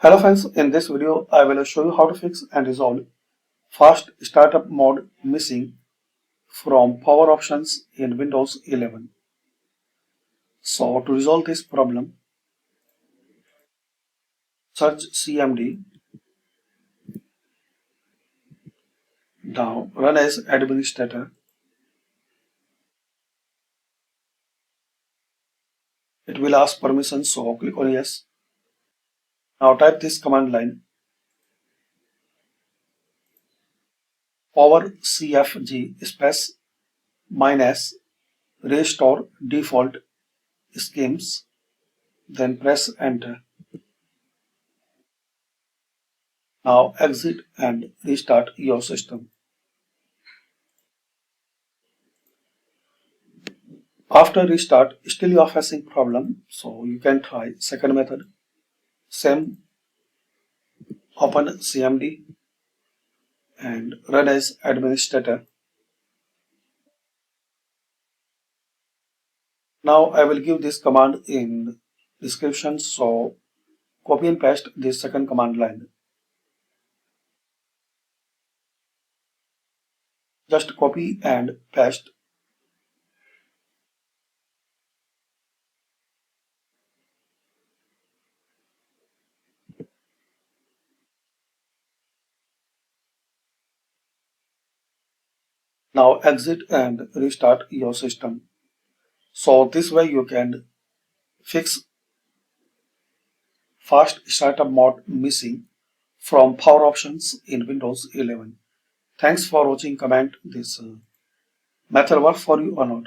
Hello friends, in this video I will show you how to fix and resolve fast startup mode missing from power options in Windows 11. So to resolve this problem, search CMD, now run as administrator. It will ask permission, so click on yes. Now type this command line power cfg space minus restore default schemes, then press enter. Now exit and restart your system. After restart, still you are facing problem, so you can try second method. Same, open CMD and run as administrator. Now I will give this command in description, so copy and paste this second command line. Just copy and paste. Now exit and restart your system. So this way you can fix fast startup mode missing from power options in Windows 11. Thanks for watching. Comment this method work for you or not.